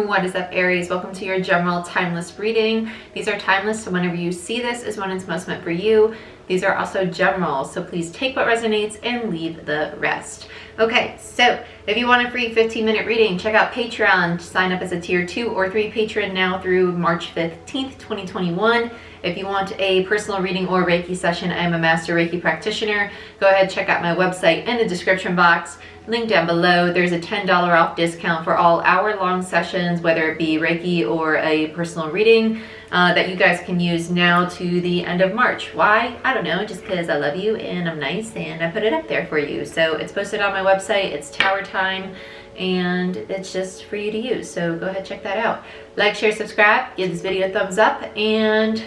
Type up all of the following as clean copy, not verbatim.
What is up, Aries? Welcome to your general timeless reading. These are timeless, so whenever you see this is when it's most meant for you. These are also general, so please take what resonates and leave the rest. Okay, so if you want a free 15-minute reading, check out Patreon. Sign up as a tier 2 or 3 patron now through March 15th, 2021. If you want a personal reading or Reiki session, I am a master Reiki practitioner. Go ahead, check out my website in the description box. Link down below. There's a $10 off discount for all hour-long sessions, whether it be Reiki or a personal reading, that you guys can use now to the end of March. Why? I don't know, just because I love you and I'm nice and I put it up there for you. So it's posted on my website. It's Tower Time and it's just for you to use. So go ahead, check that out. Like, share, subscribe, give this video a thumbs up, and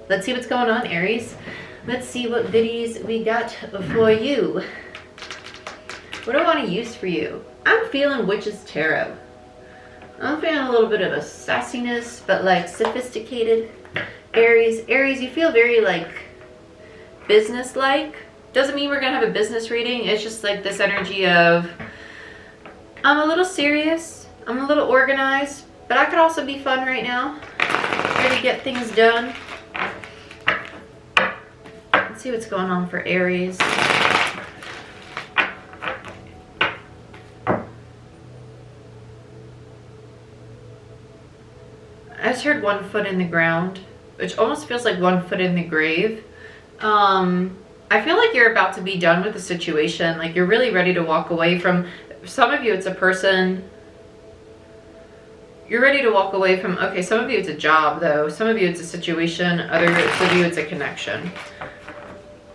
let's see what's going on, Aries. Let's see what goodies we got for you. What do I want to use for you? I'm feeling Witch's Tarot. I'm feeling a little bit of a sassiness, but like sophisticated. Aries, you feel very like business-like. Doesn't mean we're gonna have a business reading. It's just like this energy of, I'm a little serious, I'm a little organized, but I could also be fun right now. Ready to get things done. Let's see what's going on for Aries. I just heard 1 foot in the ground, which almost feels like 1 foot in the grave. I feel like you're about to be done with the situation. Like you're really ready to walk away from, some of you it's a person. You're ready to walk away from, okay, some of you it's a job though. Some of you it's a situation. Others of you it's a connection.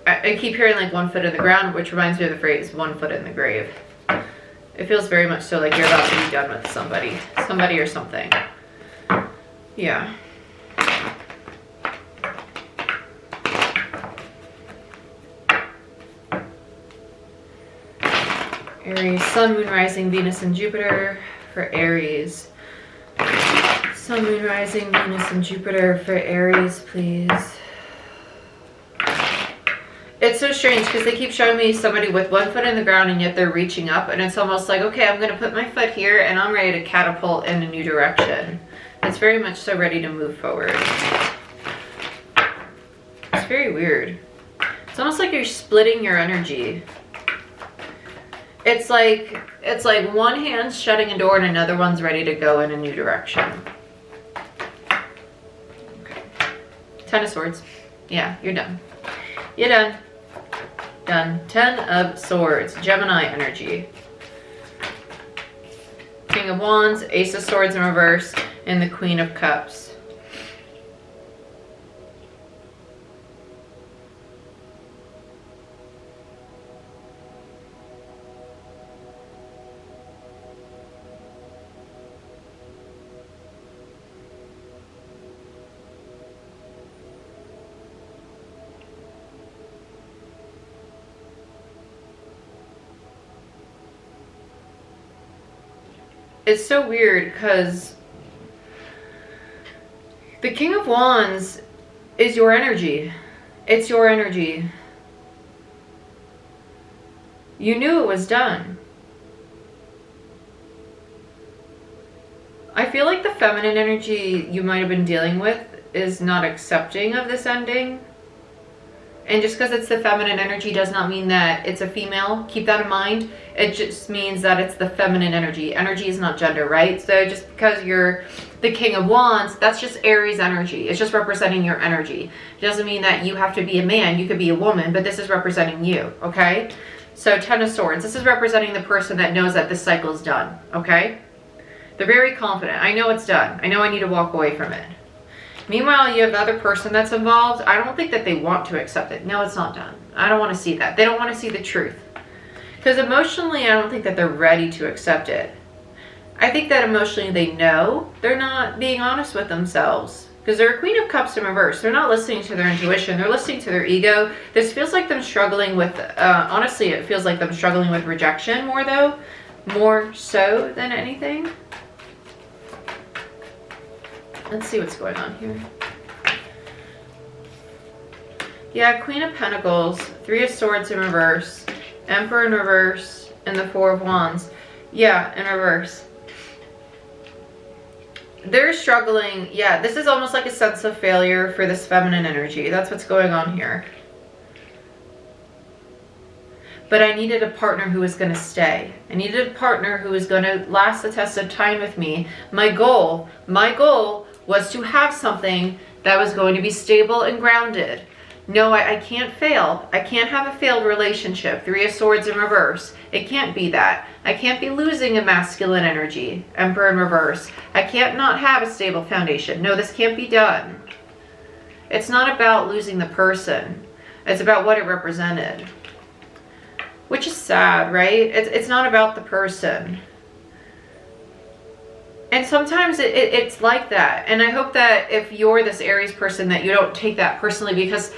I keep hearing like 1 foot in the ground, which reminds me of the phrase 1 foot in the grave. It feels very much so like you're about to be done with somebody or something. Yeah. Aries, Sun, Moon, Rising, Venus, and Jupiter for Aries. Sun, Moon, Rising, Venus, and Jupiter for Aries, please. It's so strange because they keep showing me somebody with 1 foot in the ground and yet they're reaching up, and it's almost like, okay, I'm going to put my foot here and I'm ready to catapult in a new direction. It's very much so ready to move forward. It's very weird. It's almost like you're splitting your energy. It's like one hand's shutting a door and another one's ready to go in a new direction. Okay. 10 of Swords. Yeah, you're done. You're done. Done. 10 of Swords. Gemini energy. King of Wands, Ace of Swords in reverse, and the Queen of Cups. It's so weird because the King of Wands is your energy. It's your energy. You knew it was done. I feel like the feminine energy you might have been dealing with is not accepting of this ending. And just because it's the feminine energy does not mean that it's a female. Keep that in mind. It just means that it's the feminine energy. Energy is not gender, right? So just because you're the King of Wands, that's just Aries energy. It's just representing your energy. It doesn't mean that you have to be a man. You could be a woman, but this is representing you, okay? So 10 of Swords. This is representing the person that knows that this cycle is done, okay? They're very confident. I know it's done. I know I need to walk away from it. Meanwhile, you have the other person that's involved. I don't think that they want to accept it. No, it's not done. I don't want to see that. They don't want to see the truth. Because emotionally, I don't think that they're ready to accept it. I think that emotionally they know they're not being honest with themselves. Because they're a Queen of Cups in reverse. They're not listening to their intuition. They're listening to their ego. This feels like them struggling with, honestly, it feels like them struggling with rejection more though. More so than anything. Let's see what's going on here. Yeah, Queen of Pentacles, 3 of Swords in reverse, Emperor in reverse, and the 4 of Wands. Yeah, in reverse. They're struggling. Yeah, this is almost like a sense of failure for this feminine energy. That's what's going on here. But I needed a partner who was going to stay. I needed a partner who was going to last the test of time with me. My goal was to have something that was going to be stable and grounded. No, I can't fail. I can't have a failed relationship. 3 of Swords in reverse. It can't be that. I can't be losing a masculine energy. Emperor in reverse. I can't not have a stable foundation. No, this can't be done. It's not about losing the person. It's about what it represented. Which is sad, right? It's not about the person. And sometimes it's like that. And I hope that if you're this Aries person that you don't take that personally, because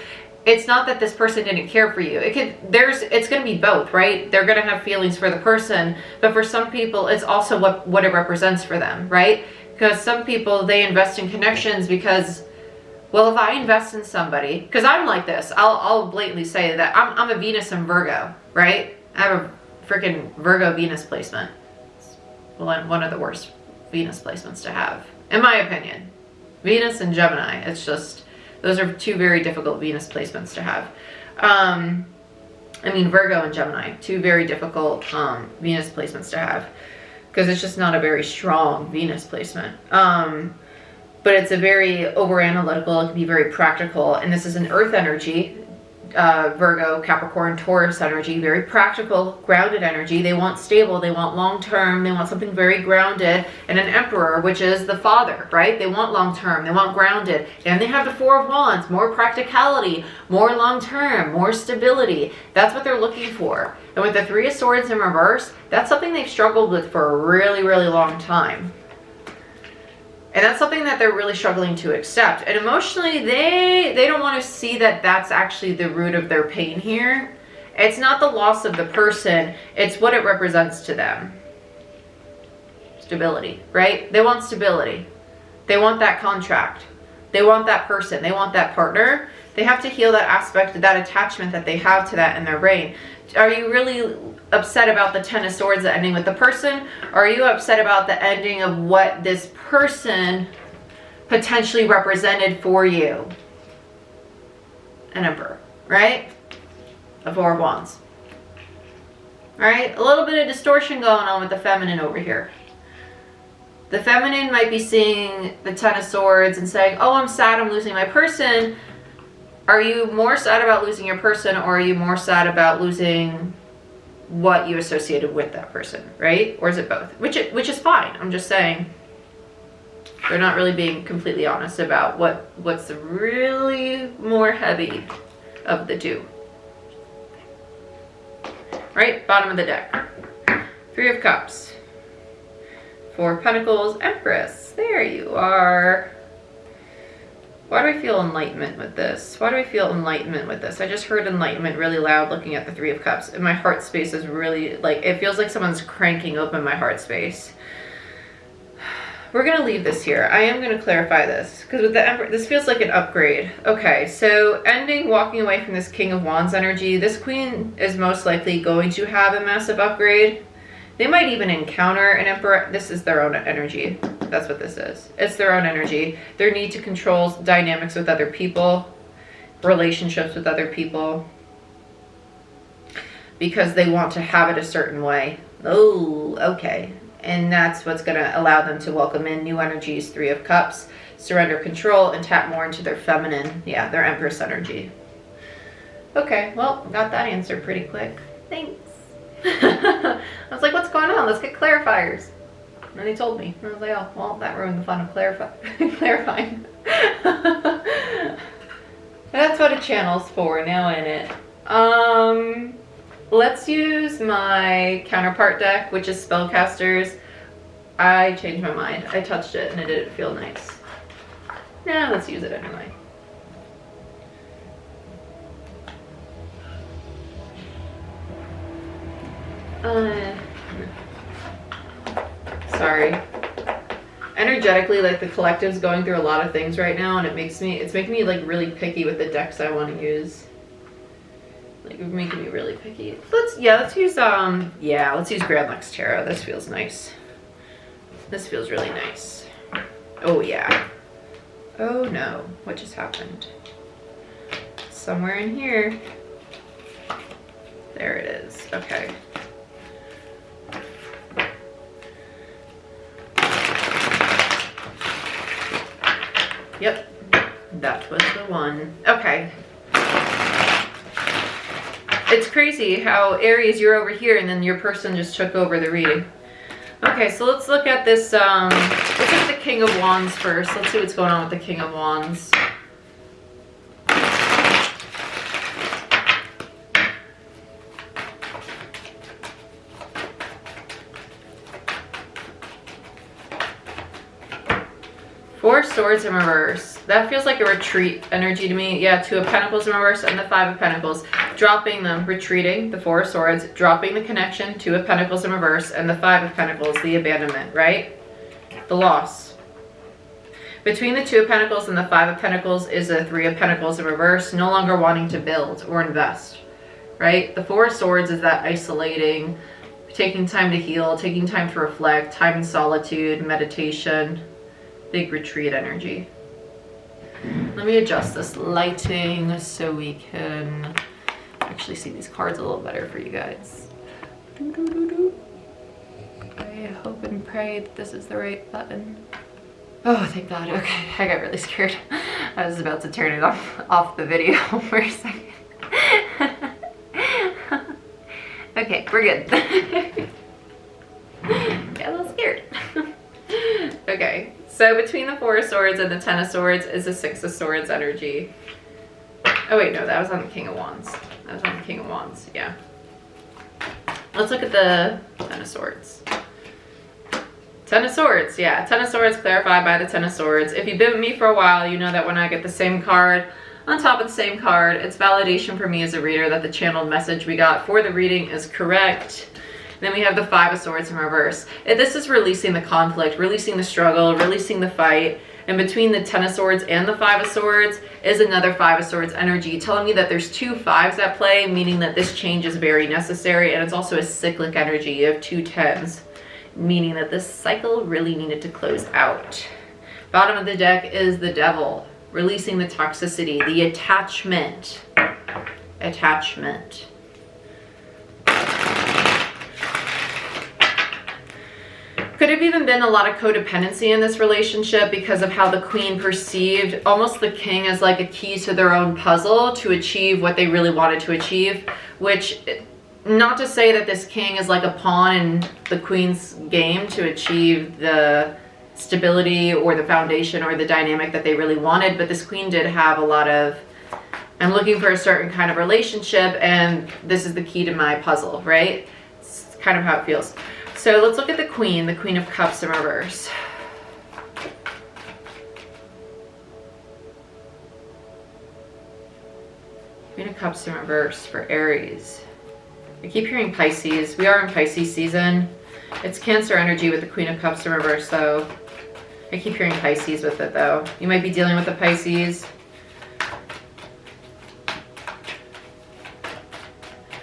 it's not that this person didn't care for you. It's going to be both, right? They're going to have feelings for the person, but for some people, it's also what it represents for them, right? Because some people, they invest in connections because, well, if I invest in somebody, because I'm like this, I'll blatantly say that I'm a Venus and Virgo, right? I have a freaking Virgo Venus placement. It's one of the worst Venus placements to have, in my opinion. Venus and Gemini, it's just, those are 2 very difficult Venus placements to have. I mean, Virgo and Gemini, 2 very difficult Venus placements to have, because it's just not a very strong Venus placement. But it's a very over-analytical, it can be very practical, and this is an earth energy, Virgo, Capricorn, Taurus energy, very practical, grounded energy. They want stable, they want long-term, they want something very grounded. And an Emperor, which is the father, right? They want long-term, they want grounded. And they have the 4 of Wands, more practicality, more long-term, more stability. That's what they're looking for. And with the 3 of Swords in reverse, that's something they've struggled with for a really, really long time. And that's something that they're really struggling to accept. And emotionally, they don't want to see that that's actually the root of their pain here. It's not the loss of the person. It's what it represents to them. Stability, right? They want stability. They want that contract. They want that person. They want that partner. They have to heal that aspect, that attachment that they have to that in their brain. Are you really upset about the 10 of Swords ending with the person? Or are you upset about the ending of what this person potentially represented for you? An Emperor, right? The 4 of Wands. All right, a little bit of distortion going on with the feminine over here. The feminine might be seeing the 10 of Swords and saying, oh, I'm sad I'm losing my person. Are you more sad about losing your person, or are you more sad about losing what you associated with that person, right? Or is it both? Which is fine. I'm just saying they're not really being completely honest about what's really more heavy of the 2. Right? Bottom of the deck. 3 of Cups. 4 of Pentacles. Empress. There you are. Why do I feel enlightenment with this? Why do I feel enlightenment with this? I just heard enlightenment really loud looking at the 3 of Cups. And my heart space is really, like, it feels like someone's cranking open my heart space. We're going to leave this here. I am going to clarify this. Because with the Emperor, this feels like an upgrade. Okay, so ending, walking away from this King of Wands energy. This Queen is most likely going to have a massive upgrade. They might even encounter an Emperor. This is their own energy. That's what this is. It's their own energy. Their need to control dynamics with other people, relationships with other people, because they want to have it a certain way. Oh, okay. And that's what's going to allow them to welcome in new energies. 3 of Cups, surrender control, and tap more into their feminine, yeah, their Empress energy. Okay, well, got that answered pretty quick. Thanks. I was like, what's going on? Let's get clarifiers. And they told me. I was like, oh, well, that ruined the fun of clarifying. That's what a channel's for, now in it. Let's use my counterpart deck, which is Spellcasters. I changed my mind. I touched it and it didn't feel nice. Yeah, let's use it anyway. Sorry. Energetically, like, the collective's going through a lot of things right now, and it's making me like really picky with the decks I want to use. Like, it's making me really picky. Let's use let's use Grand Lex Tarot. This feels nice. This feels really nice. Oh yeah. Oh no, what just happened? Somewhere in here. There it is, okay. Yep, that was the one. Okay. It's crazy how Aries, you're over here and then your person just took over the reading. Okay, so let's look at this, let's look at the King of Wands first. Let's see what's going on with the King of Wands. Four Swords in reverse. That feels like a retreat energy to me. Yeah, Two of Pentacles in reverse and the Five of Pentacles. Dropping them, retreating, the Four of Swords, dropping the connection, Two of Pentacles in reverse, and the Five of Pentacles, the abandonment, right? The loss. Between the Two of Pentacles and the Five of Pentacles is a Three of Pentacles in reverse, no longer wanting to build or invest, right? The Four of Swords is that isolating, taking time to heal, taking time to reflect, time in solitude, meditation, big retreat energy. Let me adjust this lighting so we can actually see these cards a little better for you guys. I hope and pray that this is the right button. Oh, thank God. Okay, I got really scared. I was about to turn it off the video for a second. Okay, we're good. Got a little scared. Okay, so between the Four of Swords and the Ten of Swords is the Six of Swords energy. Oh wait, no, that was on the King of Wands. That was on the King of Wands, yeah. Let's look at the Ten of Swords. Ten of Swords, yeah. Ten of Swords clarified by the Ten of Swords. If you've been with me for a while, you know that when I get the same card on top of the same card, it's validation for me as a reader that the channeled message we got for the reading is correct. Then we have the Five of Swords in reverse. This is releasing the conflict, releasing the struggle, releasing the fight. And between the Ten of Swords and the Five of Swords is another Five of Swords energy, telling me that there's two fives at play, meaning that this change is very necessary. And it's also a cyclic energy. You have two tens, meaning that this cycle really needed to close out. Bottom of the deck is the Devil, releasing the toxicity, the attachment. Attachment. Could have even been a lot of codependency in this relationship because of how the Queen perceived almost the King as like a key to their own puzzle to achieve what they really wanted to achieve, which, not to say that this King is like a pawn in the Queen's game to achieve the stability or the foundation or the dynamic that they really wanted, but this Queen did have a lot of, I'm looking for a certain kind of relationship and this is the key to my puzzle, right? It's kind of how it feels. So let's look at the Queen of Cups in reverse. Queen of Cups in reverse for Aries. I keep hearing Pisces. We are in Pisces season. It's Cancer energy with the Queen of Cups in reverse though. I keep hearing Pisces with it though. You might be dealing with the Pisces.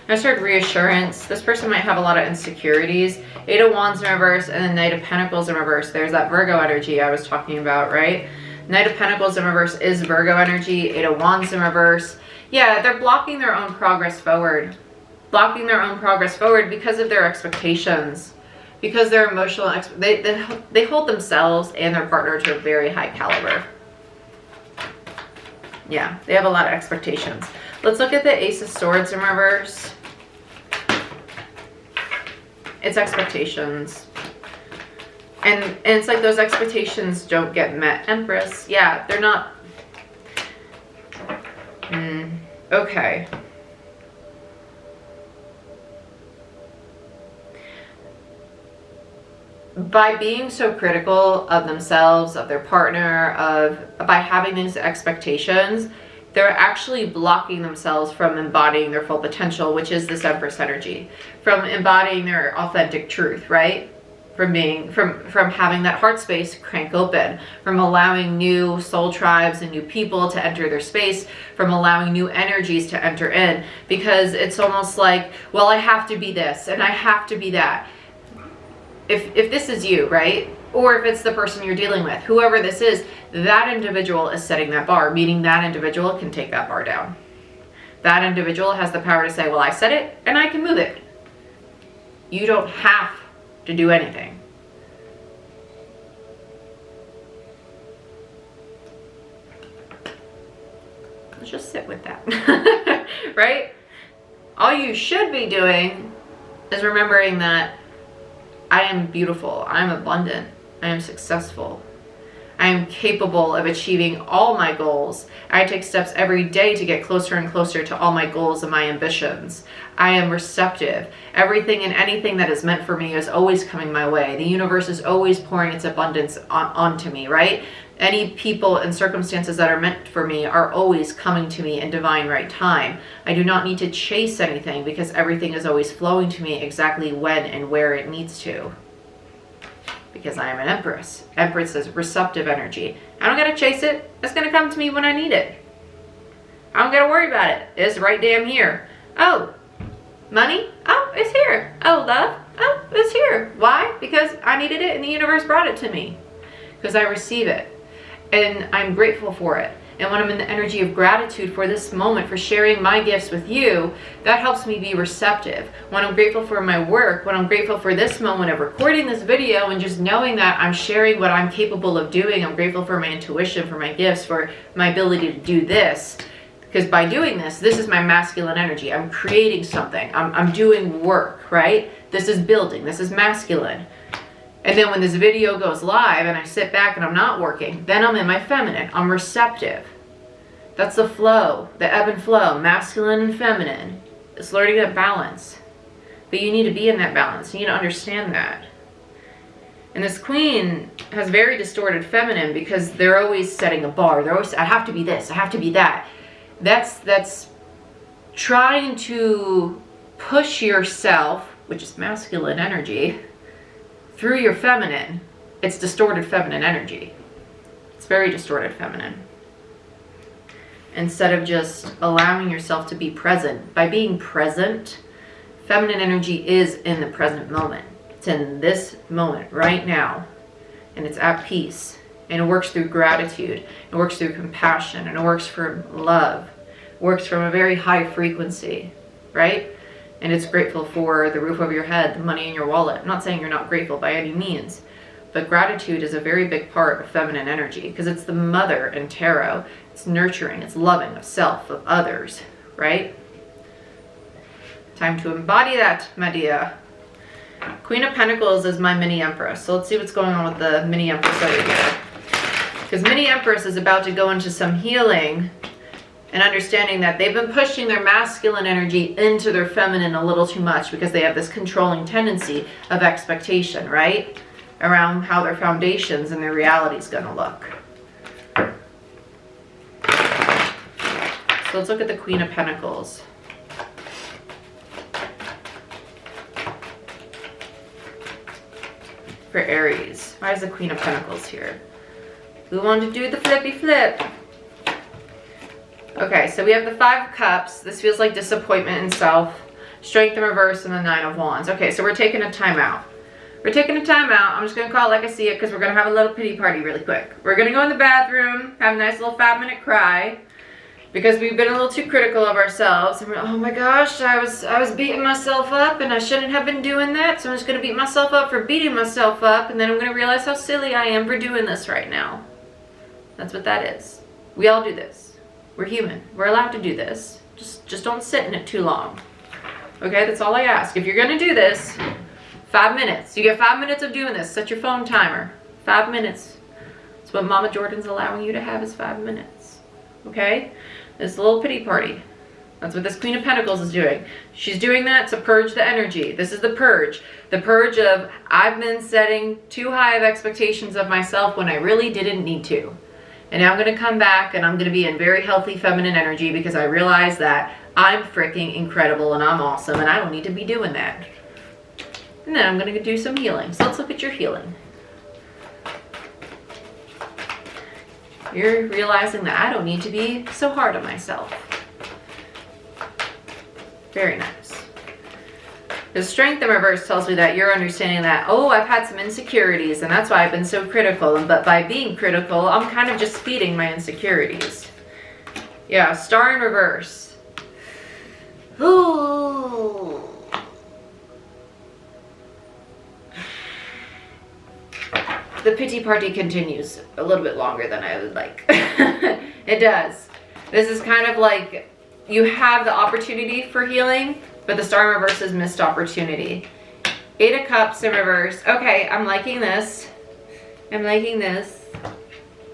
I just heard reassurance. This person might have a lot of insecurities. Eight of Wands in reverse and then Knight of Pentacles in reverse. There's that Virgo energy I was talking about, right? Knight of Pentacles in reverse is Virgo energy. Eight of Wands in reverse. Yeah, they're blocking their own progress forward. Blocking their own progress forward because of their expectations. Because their emotional, they hold themselves and their partner to a very high caliber. Yeah, they have a lot of expectations. Let's look at the Ace of Swords in reverse. It's expectations. And it's like those expectations don't get met. Empress, yeah, they're not. Okay. By being so critical of themselves, of their partner, by having these expectations, they're actually blocking themselves from embodying their full potential, which is this Empress energy, from embodying their authentic truth, right? From having that heart space crank open, from allowing new soul tribes and new people to enter their space, from allowing new energies to enter in, because it's almost like, well, I have to be this and I have to be that. if this is you, right? Or if it's the person you're dealing with, whoever this is, that individual is setting that bar, meaning that individual can take that bar down. That individual has the power to say, well, I set it and I can move it. You don't have to do anything. Let's just sit with that, right? All you should be doing is remembering that I am beautiful, I am abundant, I am successful. I am capable of achieving all my goals. I take steps every day to get closer and closer to all my goals and my ambitions. I am receptive. Everything and anything that is meant for me is always coming my way. The universe is always pouring its abundance onto me, right? Any people and circumstances that are meant for me are always coming to me in divine right time. I do not need to chase anything because everything is always flowing to me exactly when and where it needs to. Because I am an Empress. Empress is receptive energy. I don't gotta chase it. It's gonna come to me when I need it. I don't gotta worry about it. It's right damn here. Oh, money? Oh, it's here. Oh, love? Oh, it's here. Why? Because I needed it and the universe brought it to me. Because I receive it. And I'm grateful for it. And when I'm in the energy of gratitude for this moment, for sharing my gifts with you, that helps me be receptive. When I'm grateful for my work, when I'm grateful for this moment of recording this video and just knowing that I'm sharing what I'm capable of doing, I'm grateful for my intuition, for my gifts, for my ability to do this. Because by doing this, this is my masculine energy. I'm creating something. I'm doing work, right? This is building. This is masculine. And then when this video goes live and I sit back and I'm not working, then I'm in my feminine. I'm receptive. That's the flow, the ebb and flow, masculine and feminine. It's learning that balance. But you need to be in that balance. You need to understand that. And this queen has very distorted feminine because they're always setting a bar. They're always, I have to be this, I have to be that. That's trying to push yourself, which is masculine energy, through your feminine. It's distorted feminine energy. It's very distorted feminine. Instead of just allowing yourself to be present. By being present, feminine energy is in the present moment. It's in this moment, right now. And it's at peace. And it works through gratitude. It works through compassion. And it works from love. It works from a very high frequency, right? And it's grateful for the roof over your head, the money in your wallet. I'm not saying you're not grateful by any means, but gratitude is a very big part of feminine energy because it's the mother in tarot. It's nurturing, it's loving of self, of others, right? Time to embody that, my dear. Queen of Pentacles is my mini Empress. So let's see what's going on with the mini Empress over here. Because mini Empress is about to go into some healing and understanding that they've been pushing their masculine energy into their feminine a little too much because they have this controlling tendency of expectation, right? Around how their foundations and their reality is going to look. So let's look at the Queen of Pentacles. For Aries. Why is the Queen of Pentacles here? We want to do the flippy flip. Okay, so we have the Five of Cups. This feels like disappointment in self. Strength in reverse and the Nine of Wands. Okay, so we're taking a time out. We're taking a time out. I'm just going to call it like I see it because we're going to have a little pity party really quick. We're going to go in the bathroom, have a nice little 5-minute cry because we've been a little too critical of ourselves. And we're, oh my gosh, I was beating myself up and I shouldn't have been doing that. So I'm just going to beat myself up for beating myself up. And then I'm going to realize how silly I am for doing this right now. That's what that is. We all do this. We're human. We're allowed to do this. Just don't sit in it too long. Okay, that's all I ask. If you're going to do this, 5 minutes. You get 5 minutes of doing this. Set your phone timer. 5 minutes. That's what Mama Jordan's allowing you to have is 5 minutes. Okay? This little pity party. That's what this Queen of Pentacles is doing. She's doing that to purge the energy. This is the purge. The purge of I've been setting too high of expectations of myself when I really didn't need to. And now I'm going to come back and I'm going to be in very healthy feminine energy because I realize that I'm freaking incredible and I'm awesome and I don't need to be doing that. And then I'm going to do some healing. So let's look at your healing. You're realizing that I don't need to be so hard on myself. Very nice. Because Strength in reverse tells me that you're understanding that, oh, I've had some insecurities and that's why I've been so critical. But by being critical, I'm kind of just feeding my insecurities. Yeah, Star in reverse. Ooh. The pity party continues a little bit longer than I would like. It does. This is kind of like you have the opportunity for healing, but the Star in reverse is missed opportunity. 8 of Cups in reverse. Okay, I'm liking this. I'm liking this.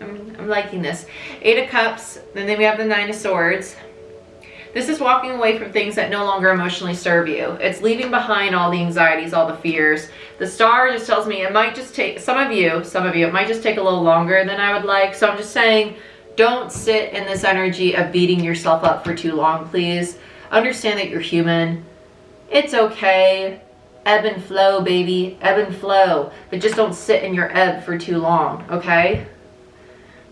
I'm liking this. 8 of Cups, and then we have the 9 of Swords. This is walking away from things that no longer emotionally serve you. It's leaving behind all the anxieties, all the fears. The Star just tells me it might just take, some of you, it might just take a little longer than I would like. So I'm just saying, don't sit in this energy of beating yourself up for too long, please. Understand that you're human. It's okay. Ebb and flow, baby. Ebb and flow. But just don't sit in your ebb for too long, okay?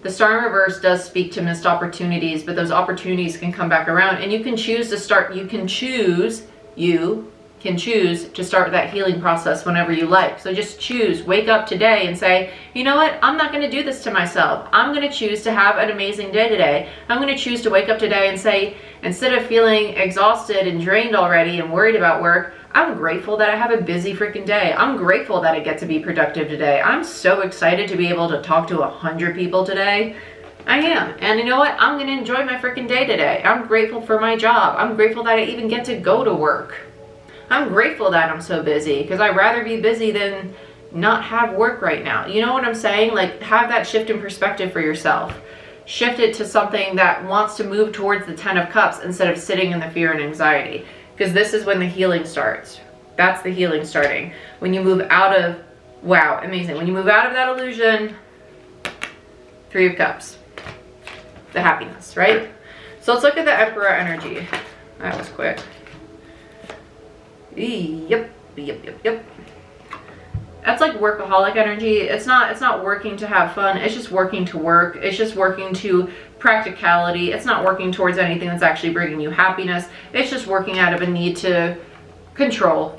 The Star in reverse does speak to missed opportunities, but those opportunities can come back around, and you can choose to start, you can choose to start that healing process whenever you like. So just choose, wake up today and say, you know what, I'm not going to do this to myself. I'm going to choose to have an amazing day today. I'm going to choose to wake up today and say, instead of feeling exhausted and drained already and worried about work, I'm grateful that I have a busy freaking day. I'm grateful that I get to be productive today. I'm so excited to be able to talk to 100 people today. I am. And you know what? I'm going to enjoy my freaking day today. I'm grateful for my job. I'm grateful that I even get to go to work. I'm grateful that I'm so busy, because I'd rather be busy than not have work right now. You know what I'm saying? Like, have that shift in perspective for yourself. Shift it to something that wants to move towards the 10 of Cups instead of sitting in the fear and anxiety. Because this is when the healing starts. That's the healing starting. When you move out of, wow, amazing. When you move out of that illusion, 3 of Cups. The happiness, right? So let's look at the Emperor energy. That was quick. Yep. That's like workaholic energy. It's not working to have fun. It's just working to work. It's just working to practicality. It's not working towards anything that's actually bringing you happiness. It's just working out of a need to control,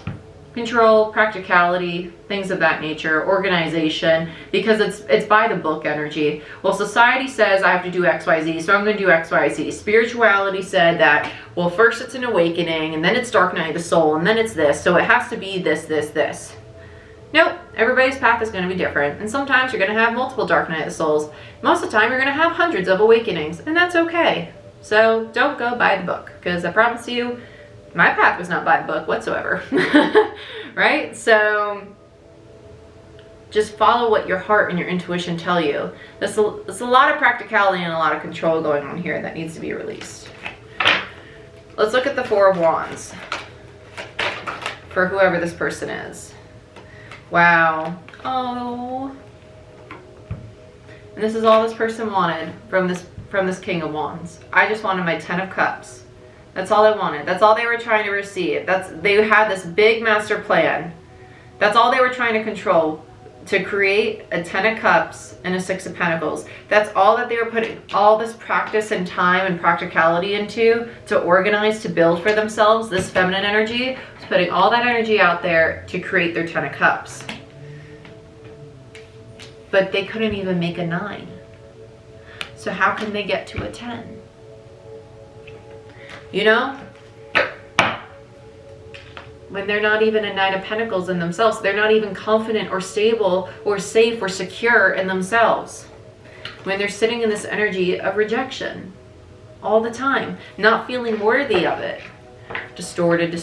practicality, things of that nature, organization, because it's by the book energy. Well, society says I have to do XYZ, so I'm going to do XYZ. Spirituality said that, well, first it's an awakening, and then it's dark night of the soul, and then it's this, so it has to be this. Nope, everybody's path is going to be different, and sometimes you're going to have multiple dark night of the souls. Most of the time you're going to have hundreds of awakenings, and that's okay. So don't go by the book, because I promise you, my path was not by the book whatsoever. Right? So just follow what your heart and your intuition tell you. There's a lot of practicality and a lot of control going on here that needs to be released. Let's look at the 4 of Wands for whoever this person is. Wow. Oh. And this is all this person wanted from this King of Wands. I just wanted my 10 of Cups. That's all they wanted. That's all they were trying to receive. They had this big master plan. That's all they were trying to control, to create a 10 of Cups and a 6 of Pentacles. That's all that they were putting all this practice and time and practicality into, to organize, to build for themselves. This feminine energy was putting all that energy out there to create their 10 of Cups. But they couldn't even make a 9. So how can they get to a 10? You know, when they're not even a 9 of Pentacles in themselves, they're not even confident or stable or safe or secure in themselves. When they're sitting in this energy of rejection all the time, not feeling worthy of it. Distorted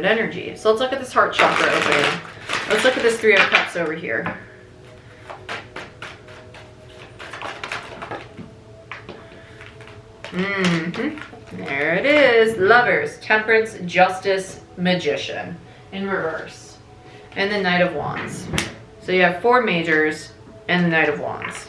energy. So let's look at this heart chakra opening. Let's look at this 3 of Cups over here. There it is. Lovers, Temperance, Justice, Magician in reverse. And the Knight of Wands. So you have 4 majors and the Knight of Wands.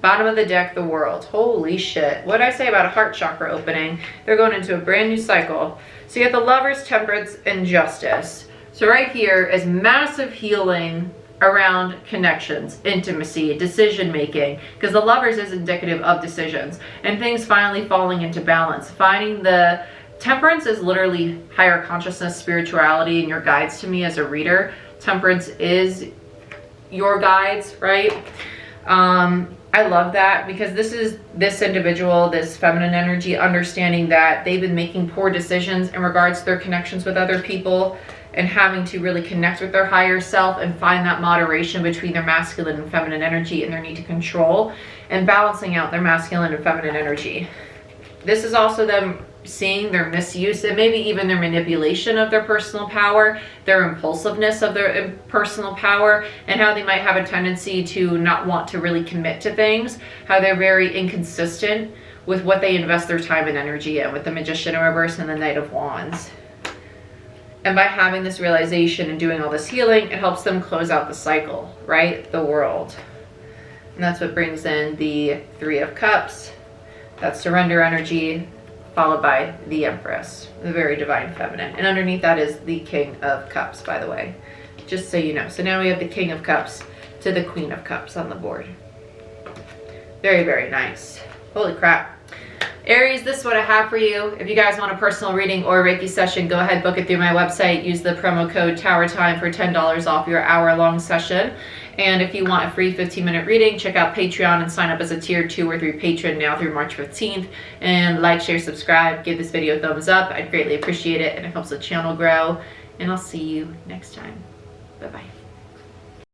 Bottom of the deck, the World. Holy shit. What did I say about a heart chakra opening? They're going into a brand new cycle. So you have the Lovers, Temperance, and Justice. So right here is massive healing around connections, intimacy, decision making, because the Lovers is indicative of decisions and things finally falling into balance, finding the Temperance is literally higher consciousness, spirituality, and your guides to me as a reader. Temperance is your guides, right? I love that, because this is this individual, this feminine energy, understanding that they've been making poor decisions in regards to their connections with other people, and having to really connect with their higher self and find that moderation between their masculine and feminine energy and their need to control, and balancing out their masculine and feminine energy. This is also them seeing their misuse and maybe even their manipulation of their personal power, their impulsiveness of their personal power, and how they might have a tendency to not want to really commit to things, how they're very inconsistent with what they invest their time and energy in, with the Magician in reverse and the Knight of Wands. And by having this realization and doing all this healing, it helps them close out the cycle, right? The world. And that's what brings in the Three of Cups, that surrender energy, followed by the Empress, the very divine feminine. And underneath that is the King of Cups, by the way, just so you know. So now we have the King of Cups to the Queen of Cups on the board. Very, very nice. Holy crap. Aries, this is what I have for you. If you guys want a personal reading or a Reiki session, go ahead, book it through my website. Use the promo code TOWERTIME for $10 off your hour-long session. And if you want a free 15-minute reading, check out Patreon and sign up as a tier 2 or 3 patron now through March 15th. And like, share, subscribe, give this video a thumbs up. I'd greatly appreciate it, and it helps the channel grow. And I'll see you next time. Bye-bye.